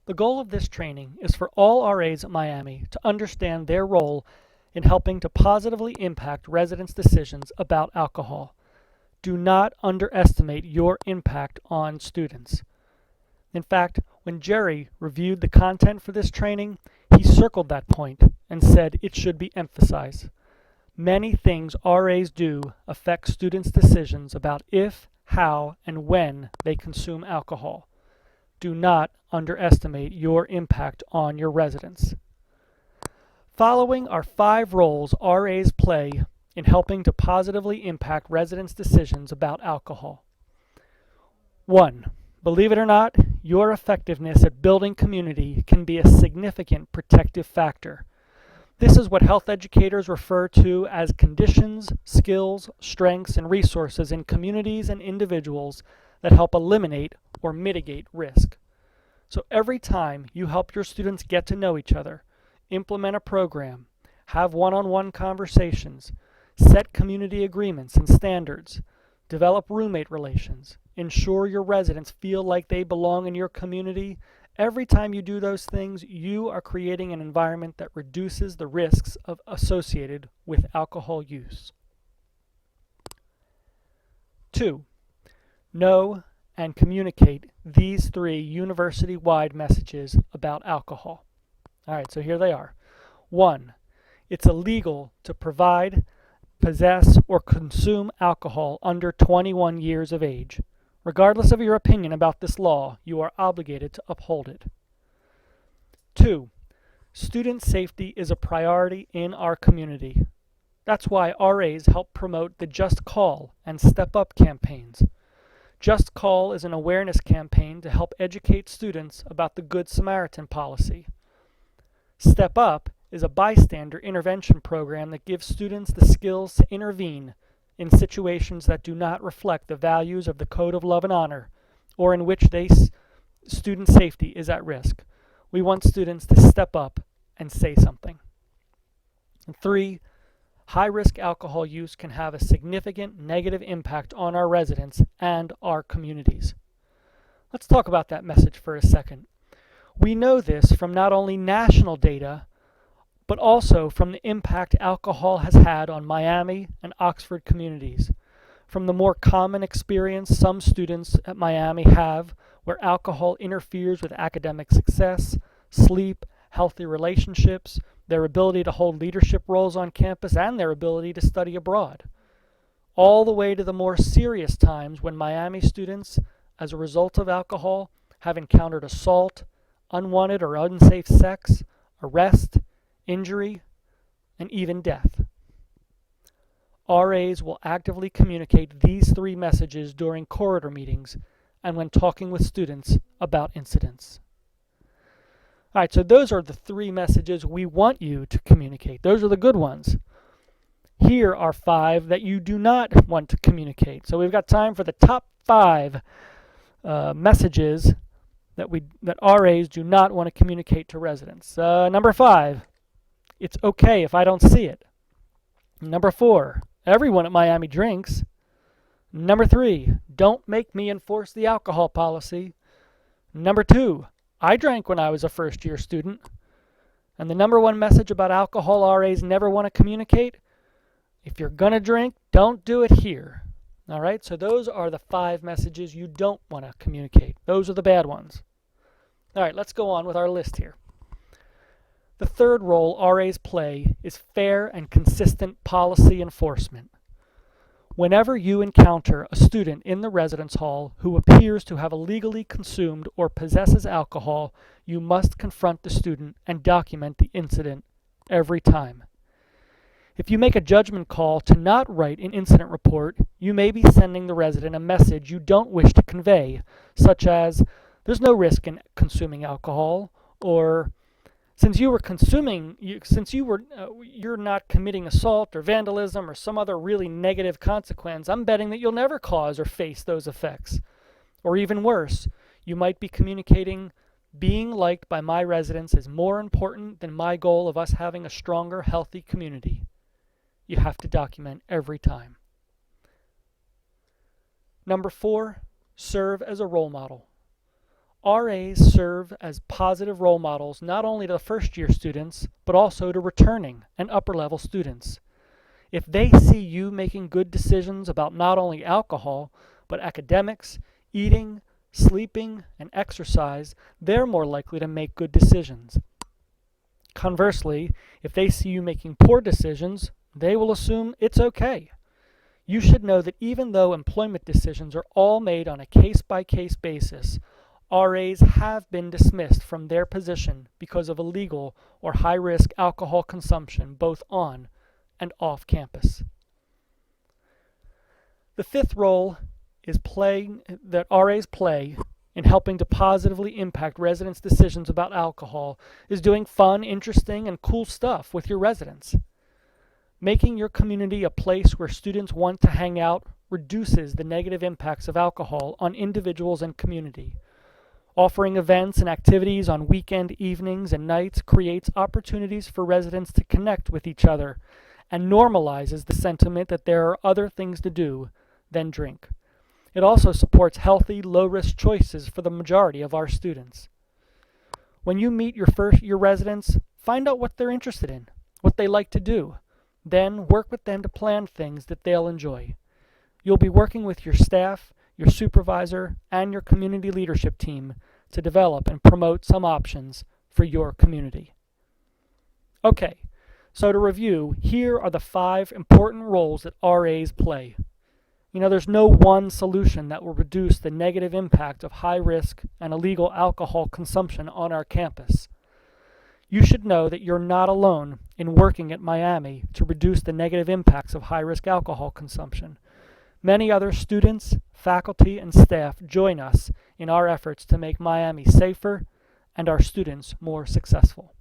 The goal of this training is for all RAs at Miami to understand their role in helping to positively impact residents' decisions about alcohol. Do not underestimate your impact on students. In fact, when Jerry reviewed the content for this training, he circled that point and said it should be emphasized. Many things RAs do affect students' decisions about if, how, and when they consume alcohol. Do not underestimate your impact on your residents. Following are 5 roles RAs play in helping to positively impact residents' decisions about alcohol. 1. Believe it or not, your effectiveness at building community can be a significant protective factor. This is what health educators refer to as conditions, skills, strengths, and resources in communities and individuals that help eliminate or mitigate risk. So every time you help your students get to know each other, implement a program, have one-on-one conversations, set community agreements and standards, develop roommate relations, ensure your residents feel like they belong in your community, every time you do those things, you are creating an environment that reduces the risks associated with alcohol use. 2. Know and communicate these 3 university-wide messages about alcohol. All right, so here they are. 1. It's illegal to provide, possess, or consume alcohol under 21 years of age. Regardless of your opinion about this law, you are obligated to uphold it. 2. Student safety is a priority in our community. That's why RAs help promote the Just Call and Step Up campaigns. Just Call is an awareness campaign to help educate students about the Good Samaritan policy. Step Up is a bystander intervention program that gives students the skills to intervene in situations that do not reflect the values of the Code of Love and Honor, or in which student safety is at risk. We want students to step up and say something. And 3, high-risk alcohol use can have a significant negative impact on our residents and our communities. Let's talk about that message for a second. We know this from not only national data, but also from the impact alcohol has had on Miami and Oxford communities. From the more common experience some students at Miami have, where alcohol interferes with academic success, sleep, healthy relationships, their ability to hold leadership roles on campus, and their ability to study abroad. All the way to the more serious times when Miami students, as a result of alcohol, have encountered assault, unwanted or unsafe sex, arrest, injury, and even death. RAs will actively communicate these 3 messages during corridor meetings and when talking with students about incidents. All right, so those are the 3 messages we want you to communicate. Those are the good ones. Here are 5 that you do not want to communicate. So we've got time for the top 5 messages that RAs do not want to communicate to residents. Number 5, it's okay if I don't see it. Number 4, everyone at Miami drinks. Number 3, don't make me enforce the alcohol policy. Number 2, I drank when I was a first-year student. And the number 1 message about alcohol RAs never want to communicate, if you're going to drink, don't do it here. All right, so those are the 5 messages you don't want to communicate. Those are the bad ones. All right, let's go on with our list here. The 3rd role RAs play is fair and consistent policy enforcement. Whenever you encounter a student in the residence hall who appears to have illegally consumed or possesses alcohol, you must confront the student and document the incident every time. If you make a judgment call to not write an incident report, you may be sending the resident a message you don't wish to convey, such as, there's no risk in consuming alcohol, or since you're not committing assault or vandalism or some other really negative consequence, I'm betting that you'll never cause or face those effects. Or even worse, you might be communicating, being liked by my residents is more important than my goal of us having a stronger, healthy community. You have to document every time. Number 4, serve as a role model. RAs serve as positive role models not only to first-year students, but also to returning and upper-level students. If they see you making good decisions about not only alcohol, but academics, eating, sleeping, and exercise, they're more likely to make good decisions. Conversely, if they see you making poor decisions, they will assume it's okay. You should know that even though employment decisions are all made on a case-by-case basis, RAs have been dismissed from their position because of illegal or high-risk alcohol consumption both on and off campus. The fifth role is that RAs play in helping to positively impact residents' decisions about alcohol is doing fun, interesting, and cool stuff with your residents. Making your community a place where students want to hang out reduces the negative impacts of alcohol on individuals and community. Offering events and activities on weekend evenings and nights creates opportunities for residents to connect with each other and normalizes the sentiment that there are other things to do than drink. It also supports healthy, low-risk choices for the majority of our students. When you meet your residents, find out what they're interested in, what they like to do. Then work with them to plan things that they'll enjoy. You'll be working with your staff, your supervisor, and your community leadership team to develop and promote some options for your community. Okay, so to review, here are the 5 important roles that RAs play. There's no one solution that will reduce the negative impact of high-risk and illegal alcohol consumption on our campus. You should know that you're not alone in working at Miami to reduce the negative impacts of high-risk alcohol consumption. Many other students, faculty, and staff join us in our efforts to make Miami safer and our students more successful.